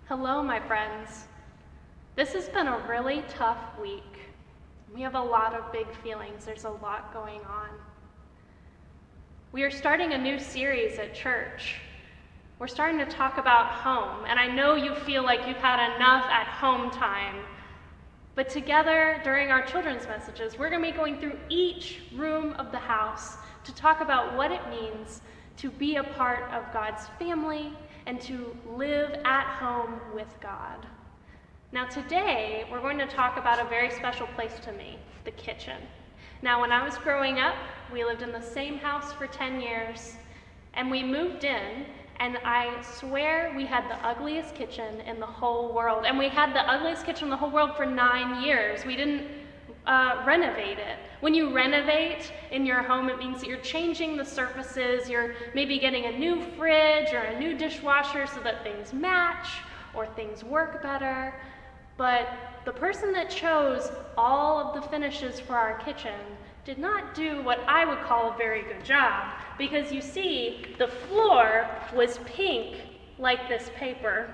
Hello, my friends. This has been a really tough week. We have a lot of big feelings. There's a lot going on. We are starting a new series at church. We're starting to talk about home, and I know you feel like you've had enough at home time. But together, during our children's messages, we're going to be going through each room of the house to talk about what it means to be a part of God's family and to live at home with God. Now today, we're going to talk about a very special place to me, the kitchen. Now when I was growing up, we lived in the same house for 10 years, and we moved in, and I swear we had the ugliest kitchen in the whole world. And we had the ugliest kitchen in the whole world for 9 years. We didn't renovate it. When you renovate in your home, it means that you're changing the surfaces, you're maybe getting a new fridge or a new dishwasher so that things match or things work better. But the person that chose all of the finishes for our kitchen did not do what I would call a very good job, because you see, the floor was pink like this paper,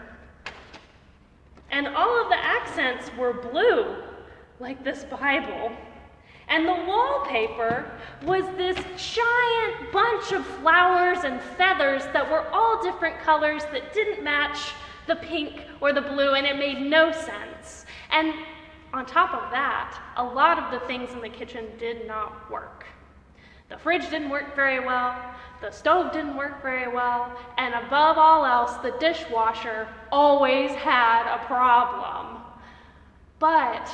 and all of the accents were blue like this Bible, and the wallpaper was this giant bunch of flowers and feathers that were all different colors that didn't match the pink or the blue, and it made no sense. And on top of that, a lot of the things in the kitchen did not work. The fridge didn't work very well, the stove didn't work very well, and above all else, the dishwasher always had a problem. But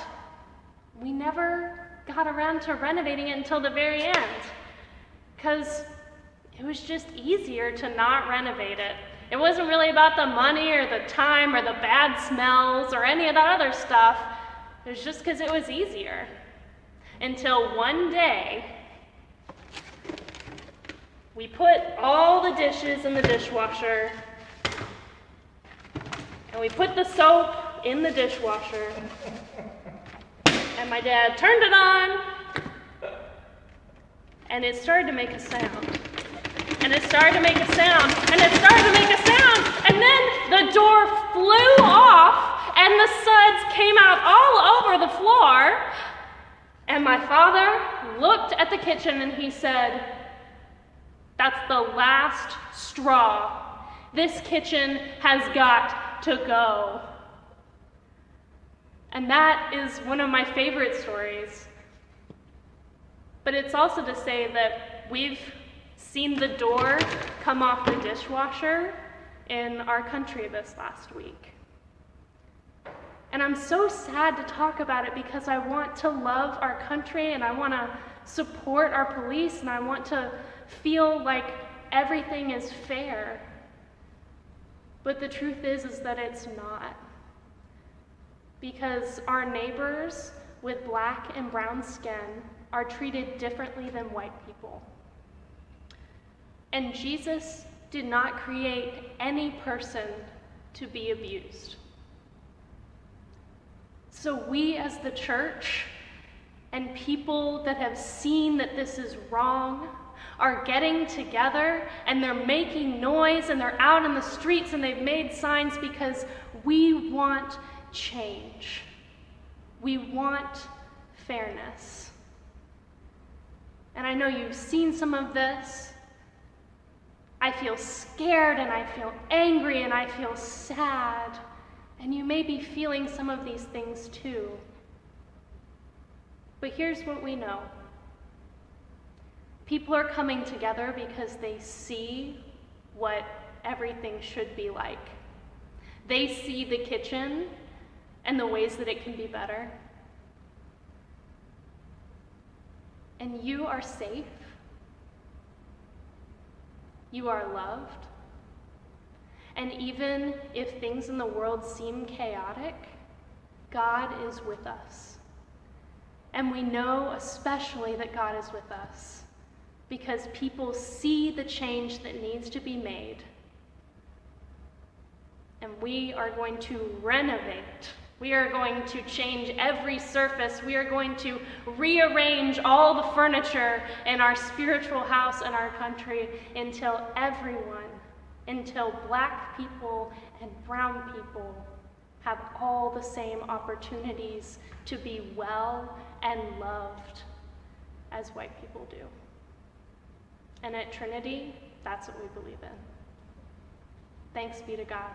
we never got around to renovating it until the very end, because it was just easier to not renovate it. It wasn't really about the money or the time or the bad smells or any of that other stuff. It was just because it was easier. Until one day, we put all the dishes in the dishwasher, and we put the soap in the dishwasher, and my dad turned it on, and it started to make a sound. And it started to make a sound, and it started to make a sound, and then the door flew off, and the suds came out all over the floor, and my father looked at the kitchen and he said, "That's the last straw. This kitchen has got to go." And that is one of my favorite stories. But it's also to say that we've seen the door come off the dishwasher in our country this last week. And I'm so sad to talk about it because I want to love our country and I want to support our police and I want to feel like everything is fair. But the truth is that it's not. Because our neighbors with black and brown skin are treated differently than white people. And Jesus did not create any person to be abused. So we as the church and people that have seen that this is wrong are getting together and they're making noise and they're out in the streets and they've made signs because we want change. We want fairness. And I know you've seen some of this. I feel scared and I feel angry and I feel sad. And you may be feeling some of these things too. But here's what we know. People are coming together because they see what everything should be like. They see the kitchen and the ways that it can be better. And you are safe. You are loved. And even if things in the world seem chaotic, God is with us. And we know especially that God is with us because people see the change that needs to be made. And we are going to renovate. We are going to change every surface. We are going to rearrange all the furniture in our spiritual house and our country until everyone until Black people and brown people have all the same opportunities to be well and loved as white people do. And at Trinity, that's what we believe in. Thanks be to God.